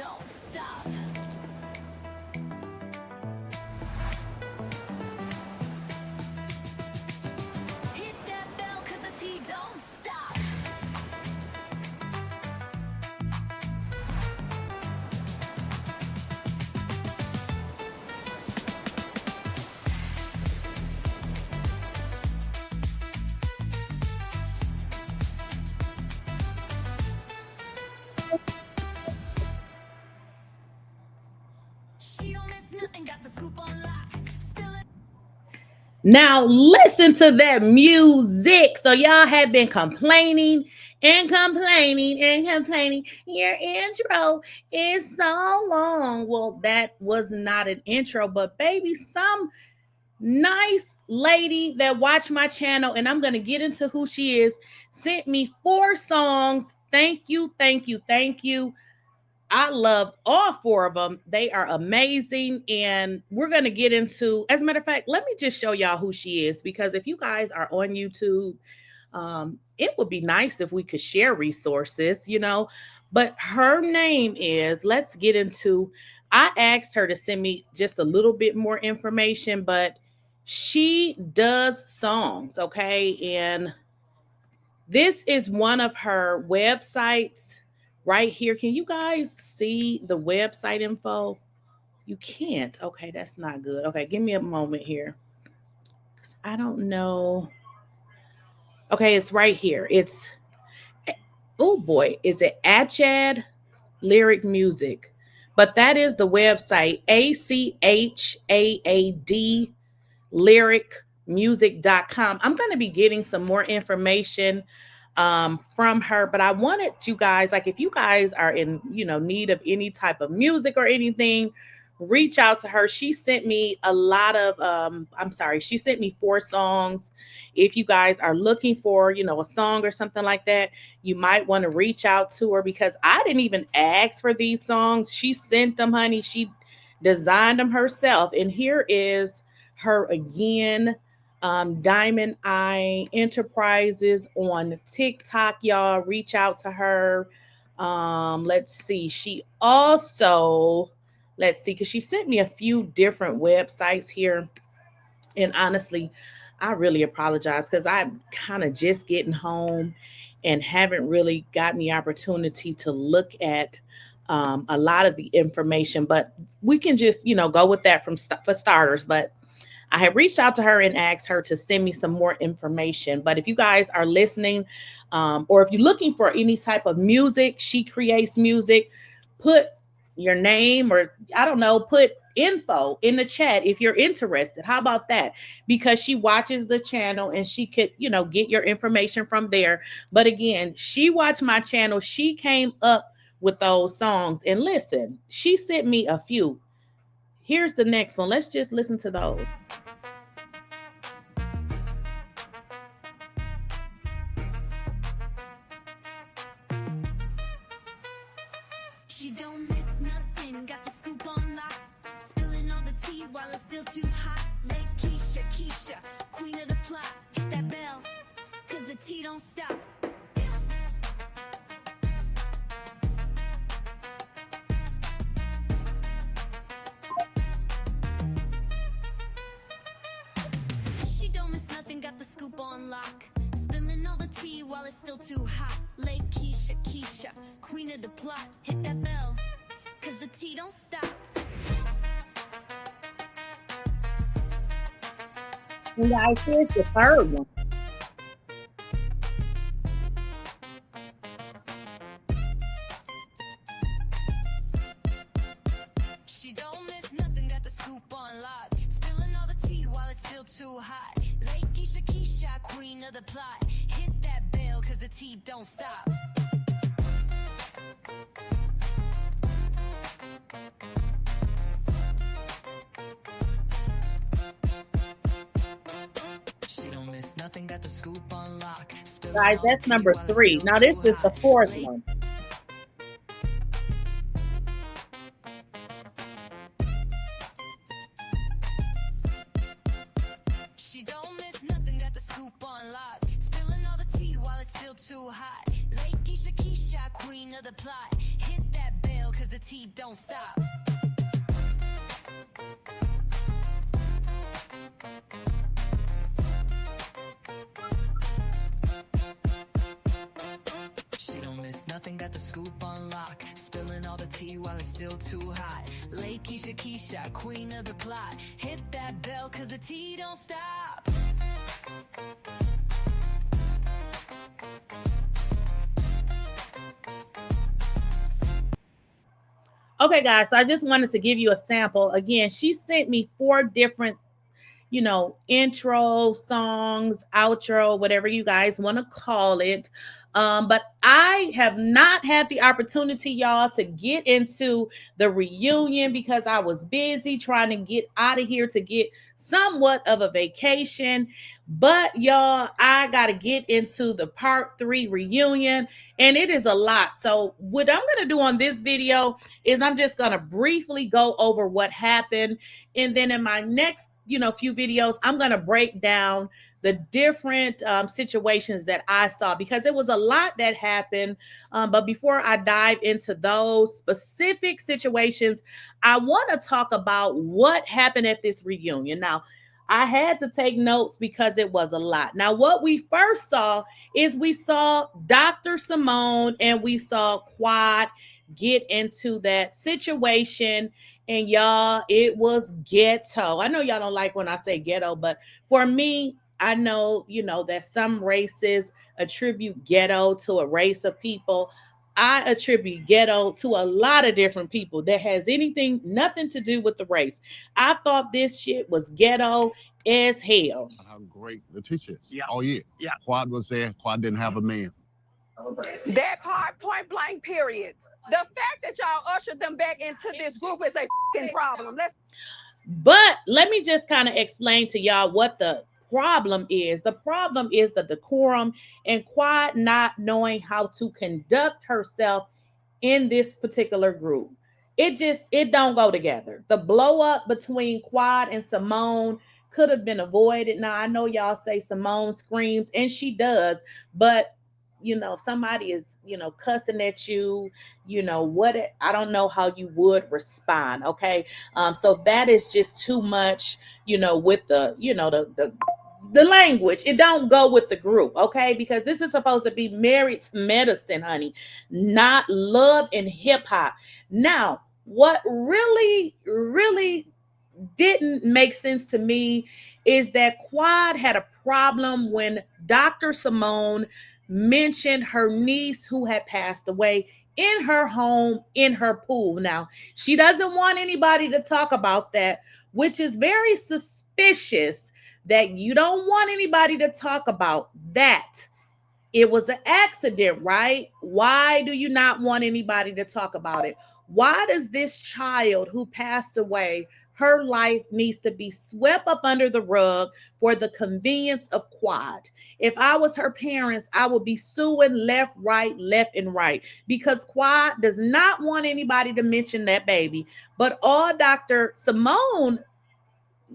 don't stop. Hit that bell, cause the tea don't stop. She don't miss nothing, got the scoop on lock. Spill it. Now listen to that music. So y'all have been complaining and complaining and complaining. Your intro is so long. Well, that was not an intro, but baby, some nice lady that watched my channel, and I'm going to get into who she is, sent me 4 songs. Thank you, thank you, thank you. I love all 4 of them. They are amazing. And we're going to get into, as a matter of fact, let me just show y'all who she is, because if you guys are on YouTube, it would be nice if we could share resources, you know. But her name is, let's get into, I asked her to send me just a little bit more information, but she does songs, okay? And this is one of her websites right here. Can you guys see the website info? You can't. Okay, that's not good. Okay, give me a moment here. I don't know. Okay, it's right here. It's, oh boy, is it Achad Lyric Music? But that is the website, ACHAAD lyricmusic.com. I'm going to be getting some more information from her, but I wanted you guys, like, if you guys are in, you know, need of any type of music or anything, reach out to her. She sent me a lot of, she sent me 4 songs. If you guys are looking for, you know, a song or something like that, you might want to reach out to her, because I didn't even ask for these songs. She sent them, honey. She designed them herself. And here is her again, Diamond Eye Enterprises on TikTok. Y'all reach out to her. Let's see. She also, let's see, because she sent me a few different websites here. And honestly, I really apologize, because I'm kind of just getting home and haven't really gotten the opportunity to look at a lot of the information. But we can just, you know, go with that for starters. But I had reached out to her and asked her to send me some more information. But if you guys are listening, or if you're looking for any type of music, she creates music, put your name, or I don't know, put info in the chat if you're interested. How about that? Because she watches the channel and she could, you know, get your information from there. But again, she watched my channel. She came up with those songs. And listen, she sent me a few. Here's the next one. Let's just listen to those. She don't miss nothing, got the scoop on lock. Spilling all the tea while it's still too hot. Lakeysha Keysha, queen of the plot. Hit that bell, cause the tea don't stop. She don't miss nothing, got the scoop on lock. Spilling all the tea while it's still too hot. Lakeysha Keysha, queen of the plot. Hit that bell, cause the tea don't stop. And guys, here's the third one. She don't miss nothing, got the scoop on lock. Spilling all the tea while it's still too hot. Lakeysha Keysha, queen of the plot. Hit that bell, cause the tea don't stop. She don't miss nothing, got the scoop on lock. Guys, that's number 3. Now this is the 4th one. She don't miss nothing, got the scoop on lock. Spilling all the tea while it's still too hot. Lakeysha Keysha, queen of the plot. Hit that bell, cause cause the tea don't stop. She don't miss nothing, got the scoop on lock. Spilling all the tea while it's still too hot. Lakeysha Keysha, queen of the plot. Hit that bell cause the tea don't stop. Okay, guys, so I just wanted to give you a sample. Again, she sent me 4 different, intro songs, outro, whatever you guys want to call it. But I have not had the opportunity, y'all, to get into the reunion because I was busy trying to get out of here to get somewhat of a vacation. But y'all, I got to get into the part 3 reunion, and it is a lot. So what I'm going to do on this video is I'm just going to briefly go over what happened. And then in my next few videos, I'm going to break down the different situations that I saw because it was a lot that happened. But before I dive into those specific situations, I want to talk about what happened at this reunion. Now, I had to take notes because it was a lot. Now, what we first saw is we saw Dr. Simone and we saw Quad get into that situation. And y'all, it was ghetto. I know y'all don't like when I say ghetto, but for me, I know, that some races attribute ghetto to a race of people. I attribute ghetto to a lot of different people that has nothing to do with the race. I thought this shit was ghetto as hell. How great the teacher is. Yeah. Oh, yeah. Yeah. Quad was there. Quad didn't have a man. That part, point blank, period. The fact that y'all ushered them back into this group is a problem. But let me just kind of explain to y'all what the problem is. The problem is the decorum and Quad not knowing how to conduct herself in this particular group. It don't go together. The blow up between Quad and Simone could have been avoided. Now, I know y'all say Simone screams, and she does, but if somebody is, cussing at you, I don't know how you would respond. Okay. So that is just too much, with the language. It don't go with the group. Okay. Because this is supposed to be Married to Medicine, honey, not Love and Hip Hop. Now, what really, really didn't make sense to me is that Quad had a problem when Dr. Simone mentioned her niece who had passed away in her home, in her pool. Now, she doesn't want anybody to talk about that, which is very suspicious that you don't want anybody to talk about that. It was an accident, right? Why do you not want anybody to talk about it? Why does this child who passed away, her life needs to be swept up under the rug for the convenience of Quad? If I was her parents, I would be suing left, and right, because Quad does not want anybody to mention that baby. But all Dr. Simone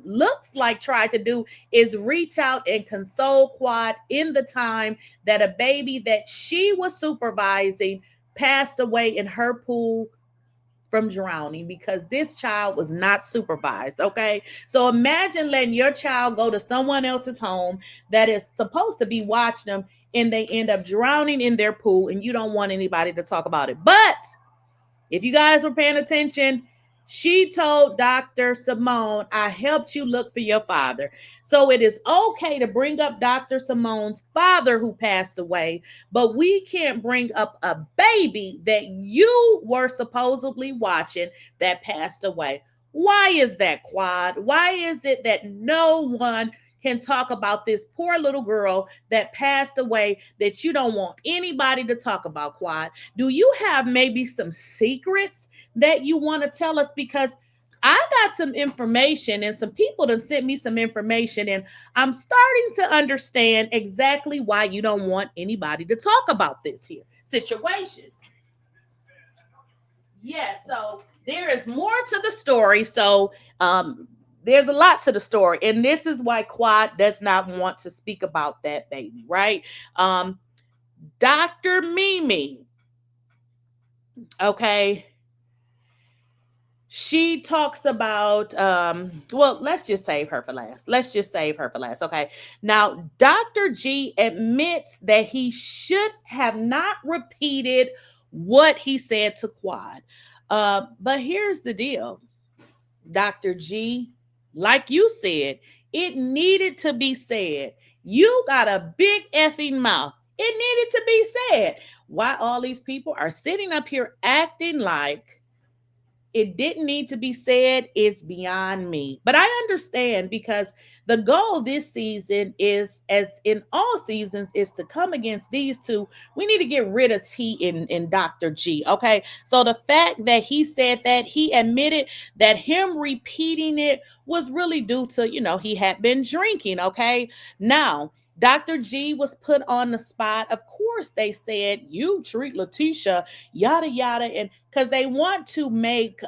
looks like tried to do is reach out and console Quad in the time that a baby that she was supervising passed away in her pool from drowning because this child was not supervised. Okay. So imagine letting your child go to someone else's home that is supposed to be watching them and they end up drowning in their pool and you don't want anybody to talk about it. But if you guys were paying attention, she told Dr. Simone, I helped you look for your father. So it is okay to bring up Dr. Simone's father who passed away, but we can't bring up a baby that you were supposedly watching that passed away. Why is that, Quad? Why is it that no one can talk about this poor little girl that passed away that you don't want anybody to talk about, Quad? Do you have maybe some secrets that you want to tell us? Because I got some information and some people have sent me some information and I'm starting to understand exactly why you don't want anybody to talk about this here situation. Yeah, so there is more to the story. So there's a lot to the story. And this is why Quad does not want to speak about that baby, right? Dr. Mimi, okay, she talks about, well, let's just save her for last. Let's just save her for last. Okay. Now, Dr. G admits that he should have not repeated what he said to Quad. But here's the deal, Dr. G, like you said, it needed to be said. You got a big effing mouth. It needed to be said. Why all these people are sitting up here acting like it didn't need to be said is beyond me. But I understand, because the goal this season is, as in all seasons, is to come against these two. We need to get rid of T in Dr. G. Okay. So the fact that he said that, he admitted that him repeating it was really due to, he had been drinking. Okay. Now, Dr. G was put on the spot. Of course, they said, you treat Lakeysha, yada, yada. And because they want to make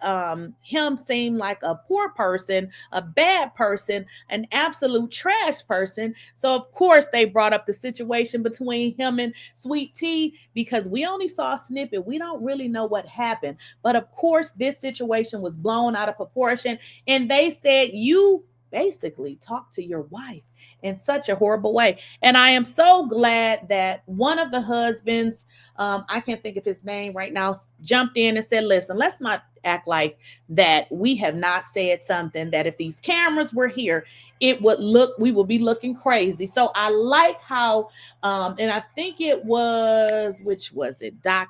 him seem like a poor person, a bad person, an absolute trash person. So, of course, they brought up the situation between him and Sweet Tea, because we only saw a snippet. We don't really know what happened. But, of course, this situation was blown out of proportion. And they said, you basically talked to your wife in such a horrible way. And I am so glad that one of the husbands, I can't think of his name right now, jumped in and said, listen, let's not act like that we have not said something, that if these cameras were here, we would be looking crazy. So I like how, and I think it was, which was it? I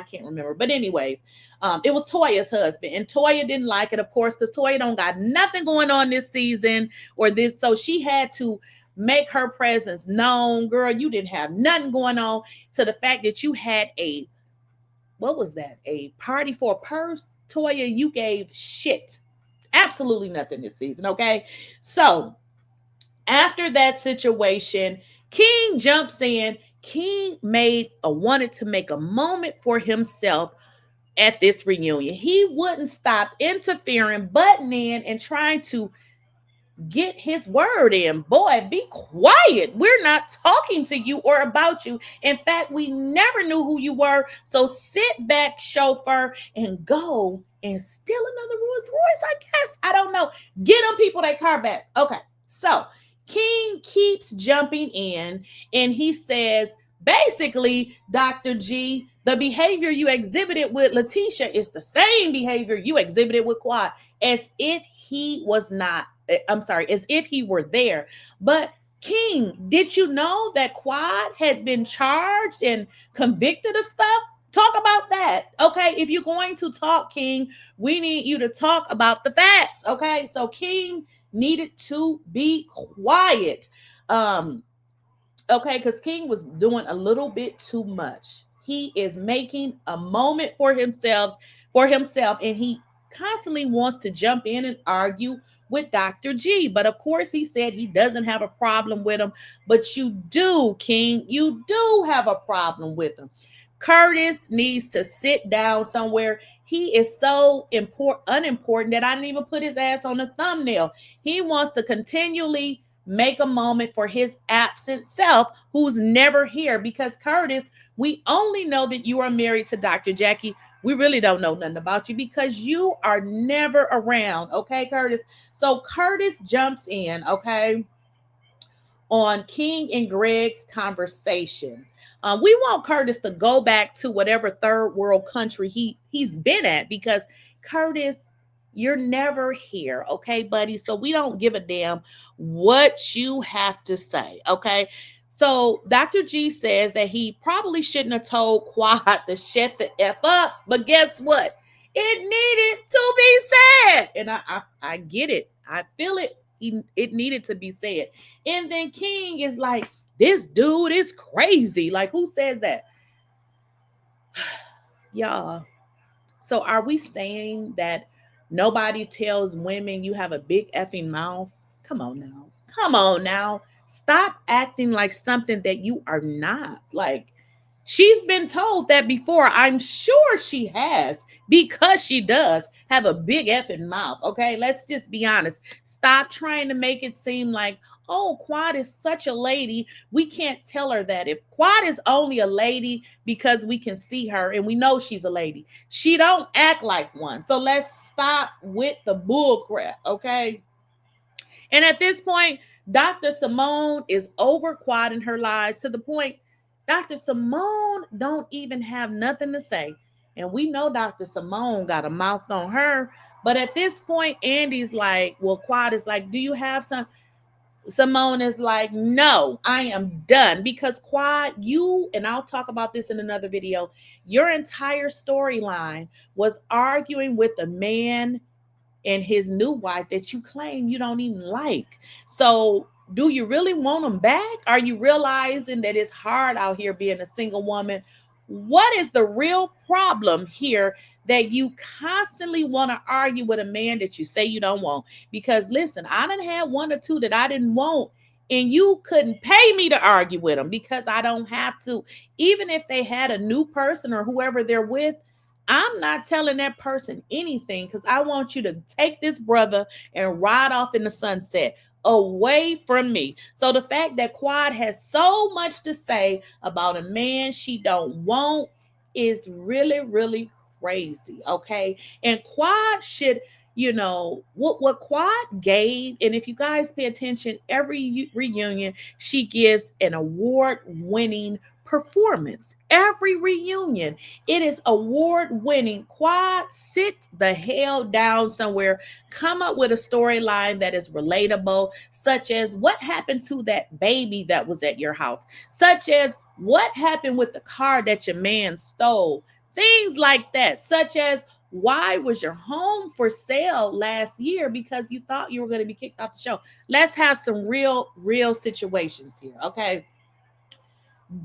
can't remember. But anyways, it was Toya's husband, and Toya didn't like it, of course, because Toya don't got nothing going on this season or this. So she had to make her presence known. Girl, you didn't have nothing going on, to the fact that you had what was that? A party for a purse? Toya, you gave shit. Absolutely nothing this season, okay? So after that situation, King jumps in. King wanted to make a moment for himself at this reunion. He wouldn't stop interfering, butting in, and trying to get his word in. Boy, be quiet. We're not talking to you or about you. In fact, we never knew who you were. So sit back, chauffeur, and go and steal another Rolls Royce, I guess. I don't know. Get them people their car back. Okay. So King keeps jumping in, and he says, basically, Dr. G, the behavior you exhibited with Lakeysha is the same behavior you exhibited with Quad, as if he was not. As if he were there. But King, did you know that Quad had been charged and convicted of stuff? Talk about that. Okay. If you're going to talk, King, we need you to talk about the facts. Okay. So King needed to be quiet. Okay, because King was doing a little bit too much. He is making a moment for himself, and he constantly wants to jump in and argue with Dr. G. But of course, he said he doesn't have a problem with him. But you do, King. You do have a problem with him. Curtis needs to sit down somewhere. He is so unimportant that I didn't even put his ass on the thumbnail. He wants to continually make a moment for his absent self, who's never here. Because Curtis, we only know that you are married to Dr. Jackie. We really don't know nothing about you because you are never around. Okay, Curtis? So Curtis jumps in, okay, on King and Greg's conversation. We want Curtis to go back to whatever third world country he's been at, because Curtis, you're never here, okay, buddy? So we don't give a damn what you have to say, okay? So Dr. G says that he probably shouldn't have told Quad to shut the F up, but guess what? It needed to be said. And I get it. I feel it. It needed to be said. And then King is like, this dude is crazy. Like, who says that? Y'all. So are we saying that nobody tells women you have a big effing mouth? Come on now. Come on now. Stop acting like something that you are not. Like, she's been told that before. I'm sure she has, because she does have a big effing mouth. Okay, let's just be honest. Stop trying to make it seem like, oh, Quad is such a lady, we can't tell her that. If Quad is only a lady because we can see her and we know she's a lady, she don't act like one. So let's stop with the bull crap, okay? And at this point, Dr. Simone is over Quad in her lies to the point Dr. Simone don't even have nothing to say. And we know Dr. Simone got a mouth on her. But at this point, Andy's like, well, Quad is like, do you have some? Simone is like, no, I am done. Because Quad, you, and I'll talk about this in another video, your entire storyline was arguing with a man and his new wife that you claim you don't even like. So do you really want them back? Are you realizing that it's hard out here being a single woman? What is the real problem here that you constantly want to argue with a man that you say you don't want? Because listen, I done had one or two that I didn't want, and you couldn't pay me to argue with them because I don't have to. Even if they had a new person or whoever they're with, I'm not telling that person anything because I want you to take this brother and ride off in the sunset away from me. So the fact that Quad has so much to say about a man she don't want is really, really crazy, okay? And Quad should, you know, what Quad gave, and if you guys pay attention, every reunion, she gives an award-winning performance. Every reunion, it is award-winning. Quad, sit the hell down somewhere. Come up with a storyline that is relatable, such as what happened to that baby that was at your house, such as what happened with the car that your man stole, things like that, such as why was your home for sale last year because you thought you were going to be kicked off the show. Let's have some real situations here, okay?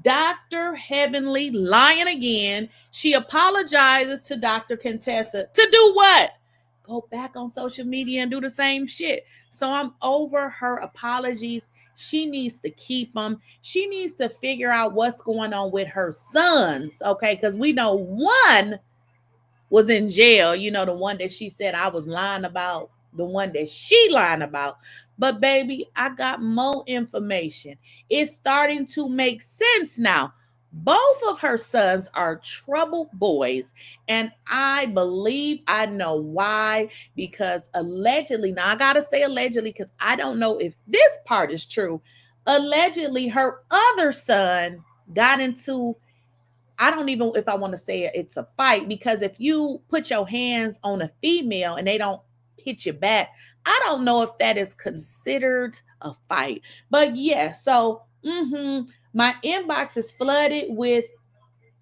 Dr. Heavenly lying again. She apologizes to Dr. Contessa to do what? Go back on social media and do the same shit. So I'm over her apologies. She needs to keep them. She needs to figure out what's going on with her sons, okay? Because we know one was in jail, you know, the one that she said I was lying about, the one that she lying about. But baby, I got more information. It's starting to make sense now. Both of her sons are troubled boys, and I believe I know why, because allegedly, now I gotta say allegedly because I don't know if this part is true. Allegedly, her other son got into, I don't even if I want to say it's a fight, because if you put your hands on a female and they don't hit you back, I don't know if that is considered a fight. But yeah, so my inbox is flooded with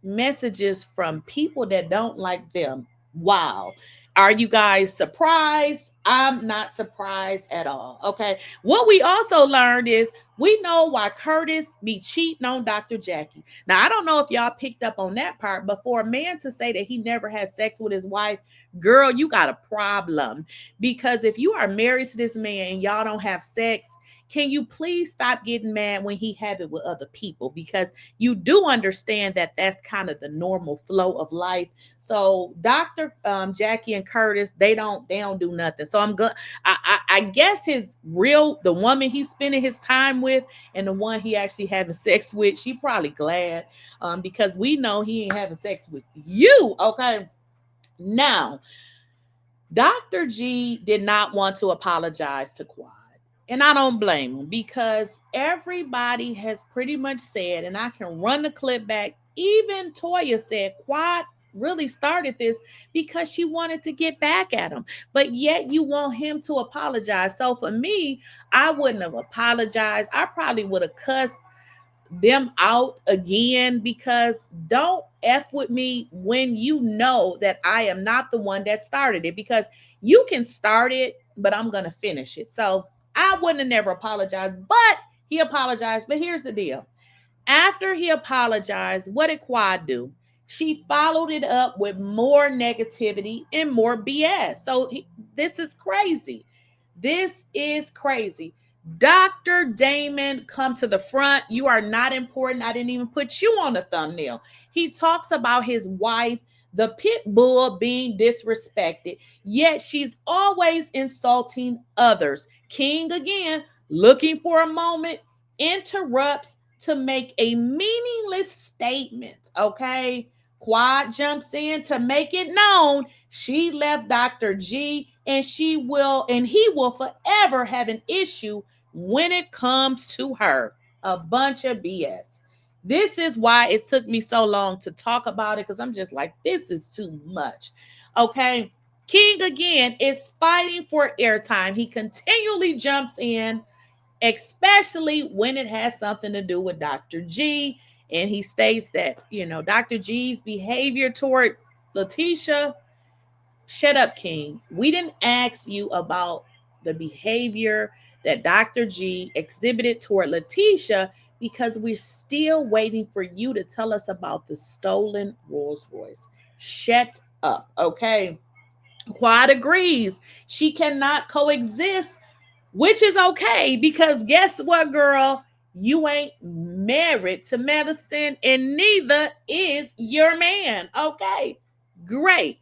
messages from people that don't like them. Wow. Are you guys surprised? I'm not surprised at all. Okay. What we also learned is we know why Curtis be cheating on Dr. Jackie. Now, I don't know if y'all picked up on that part, but for a man to say that he never had sex with his wife, girl, you got a problem. Because if you are married to this man and y'all don't have sex, can you please stop getting mad when he have it with other people? Because you do understand that that's kind of the normal flow of life. So Dr. Jackie and Curtis, they don't do nothing. So I'm good. I guess the woman he's spending his time with and the one he actually having sex with, she probably glad because we know he ain't having sex with you. Okay. Now, Dr. G did not want to apologize to Quad. And I don't blame him because everybody has pretty much said, and I can run the clip back, even Toya said Quad really started this because she wanted to get back at him. But yet you want him to apologize. So for me, I wouldn't have apologized. I probably would have cussed them out again, because don't F with me when you know that I am not the one that started it, because you can start it, but I'm going to finish it. So I wouldn't have never apologized, but he apologized. But here's the deal. After he apologized, what did Quad do? She followed it up with more negativity and more BS. So this is crazy. This is crazy. Dr. Damon, come to the front. You are not important. I didn't even put you on the thumbnail. He talks about his wife, the pit bull, being disrespected, yet she's always insulting others. King again, looking for a moment, interrupts to make a meaningless statement. Okay. Quad jumps in to make it known she left Dr. G and he will forever have an issue when it comes to her. A bunch of BS. This is why it took me so long to talk about it, because I'm just like, this is too much. Okay. King again is fighting for airtime. He continually jumps in, especially when it has something to do with Dr. G. And he states that, Dr. G's behavior toward Lakeysha. Shut up, King. We didn't ask you about the behavior that Dr. G exhibited toward Lakeysha because we're still waiting for you to tell us about the stolen Rolls Royce. Shut up, okay? Quad agrees she cannot coexist, which is okay, because guess what, girl? You ain't married to medicine and neither is your man. Okay, great.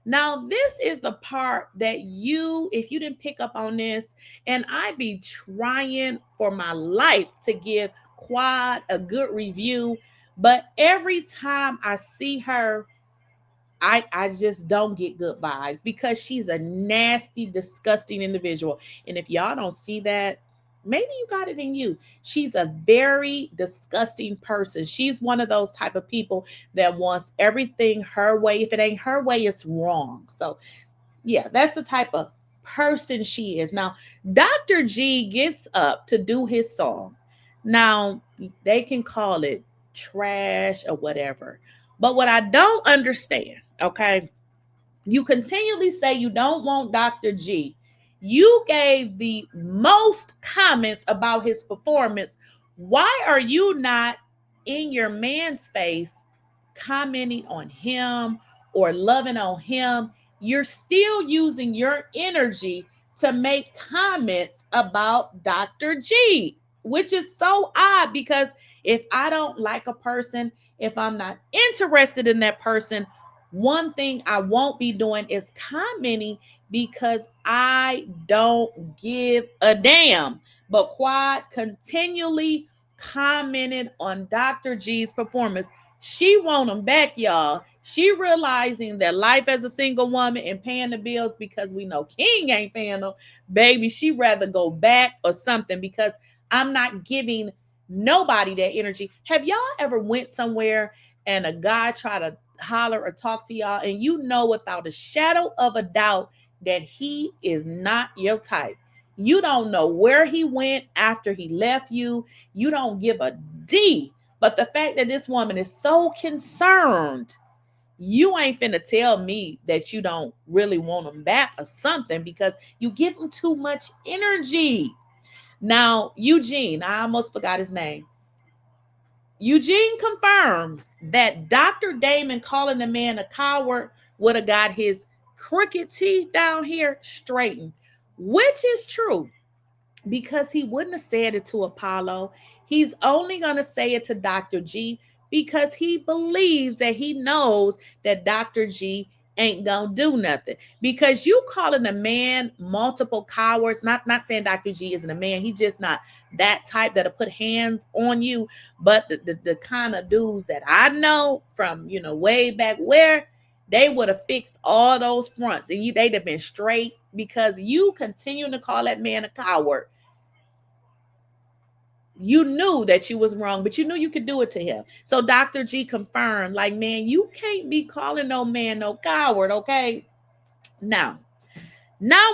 Now, this is the part that if you didn't pick up on this, and I be trying for my life to give Quad a good review, but every time I see her, I just don't get good vibes because she's a nasty, disgusting individual. And if y'all don't see that, maybe you got it in you. She's a very disgusting person. She's one of those type of people that wants everything her way. If it ain't her way, it's wrong. So yeah, that's the type of person she is. Now, Dr. G gets up to do his song. Now, they can call it trash or whatever. But what I don't understand, okay, you continually say you don't want Dr. G. You gave the most comments about his performance. Why are you not in your man's face commenting on him or loving on him? You're still using your energy to make comments about Dr. G, which is so odd because if I don't like a person, if I'm not interested in that person, one thing I won't be doing is commenting because I don't give a damn. But Quad continually commented on Dr. G's performance. She want him back, y'all. She realizing that life as a single woman and paying the bills, because we know King ain't paying them, baby, she rather go back or something because I'm not giving nobody that energy. Have y'all ever went somewhere and a guy try to holler or talk to y'all and you know without a shadow of a doubt that he is not your type? You don't know where he went after he left you. You don't give a D. But the fact that this woman is so concerned, you ain't finna tell me that you don't really want him back or something because you give him too much energy. Now, Eugene, I almost forgot his name. Eugene confirms that Dr. Damon calling the man a coward would have got his crooked teeth down here straightened, which is true because he wouldn't have said it to Apollo. He's only going to say it to Dr. G because he believes that he knows that Dr. G ain't going to do nothing. Because you calling a man multiple cowards, not saying Dr. G isn't a man. He's just not that type that'll put hands on you. But the kind of dudes that I know from, way back where, they would have fixed all those fronts and they'd have been straight because you continue to call that man a coward. You knew that you was wrong, but you knew you could do it to him. So Dr. G confirmed, like, man, you can't be calling no man no coward, okay? Now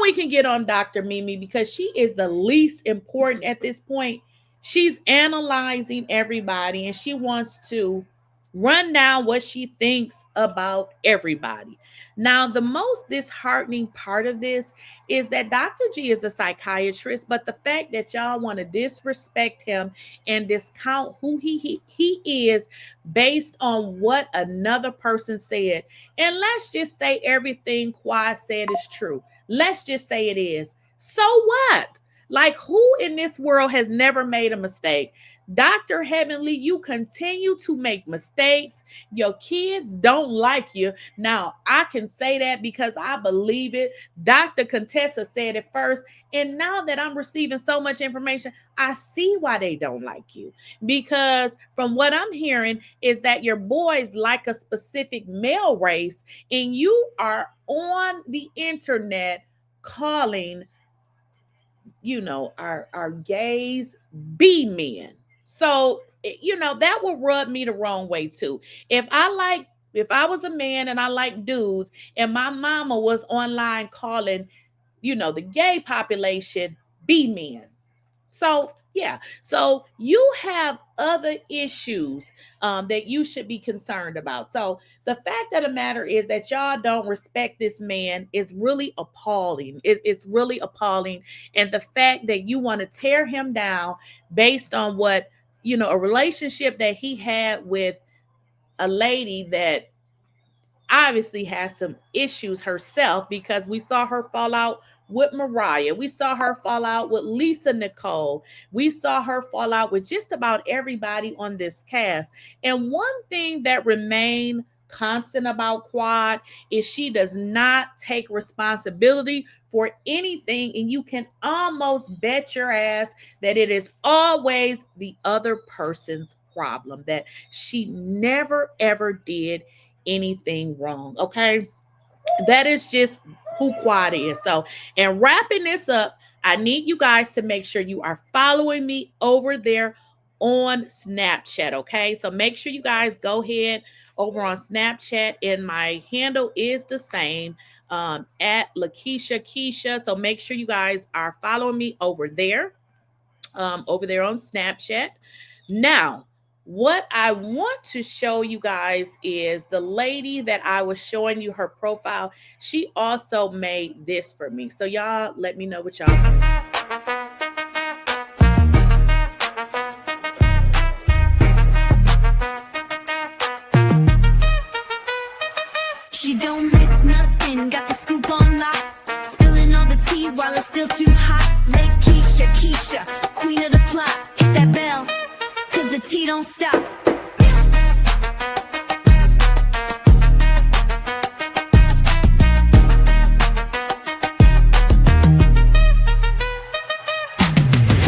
we can get on Dr. Mimi because she is the least important at this point. She's analyzing everybody and she wants to run down what she thinks about everybody. Now, the most disheartening part of this is that Dr. G is a psychiatrist, but the fact that y'all want to disrespect him and discount who he is based on what another person said. And let's just say everything Quad said is true. Let's just say it is. So what? Like, who in this world has never made a mistake? Dr. Heavenly, you continue to make mistakes. Your kids don't like you. Now, I can say that because I believe it. Dr. Contessa said it first. And now that I'm receiving so much information, I see why they don't like you. Because from what I'm hearing is that your boys like a specific male race, and you are on the internet calling, our gays be men. So, that will rub me the wrong way too. If I was a man and I like dudes, and my mama was online calling, the gay population be men. So, yeah. So you have other issues that you should be concerned about. So the fact of the matter is that y'all don't respect this man is really appalling. It's really appalling. And the fact that you want to tear him down based on what, a relationship that he had with a lady that obviously has some issues herself, because we saw her fall out with Mariah. We saw her fall out with Lisa Nicole. We saw her fall out with just about everybody on this cast. And one thing that remained constant about Quad is she does not take responsibility for anything. And you can almost bet your ass that it is always the other person's problem, that she never, ever did anything wrong. Okay, that is just who Quad is. So, and wrapping this up, I need you guys to make sure you are following me over there on Snapchat. Okay, so make sure you guys go ahead over on Snapchat, and my handle is the same, at Lakeysha Keysha. So make sure you guys are following me over there on Snapchat. Now, what I want to show you guys is the lady that I was showing you her profile. She also made this for me. So y'all let me know what y'all think. She don't miss nothing, got the scoop on lock. Spilling all the tea while it's still too hot. Lakeysha Keysha, queen of the plot. Hit that bell, cause the tea don't stop.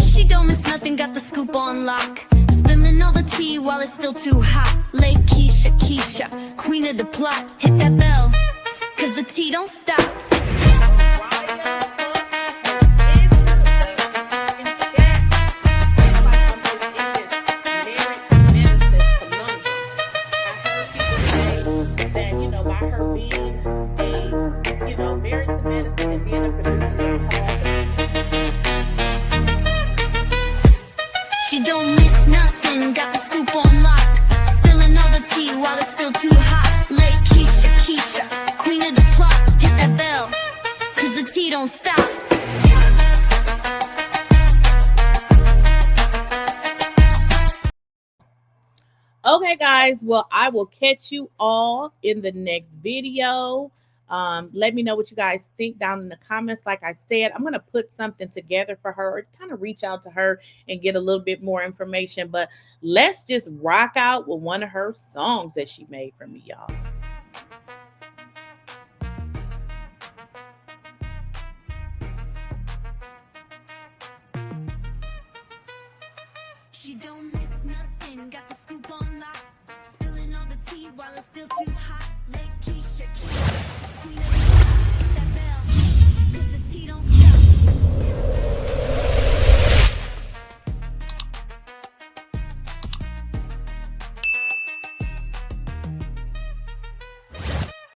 She don't miss nothing, got the scoop on lock. Spilling all the tea while it's still too hot. Lakeysha Keysha, queen of the plot. Hit that bell, cause the tea don't stop. She don't miss nothing, got the scoop on lock. Spilling all the tea while it's still too hot. Lakeysha Keysha, queen of the plot. Hit that bell, cause the tea don't stop. Okay, guys. Well, I will catch you all in the next video. Let me know what you guys think down in the comments. Like I said, I'm going to put something together for her, kind of reach out to her and get a little bit more information. But let's just rock out with one of her songs that she made for me, y'all. She don't miss nothing, got the scoop on lock. Spilling all the tea while it's still too hot.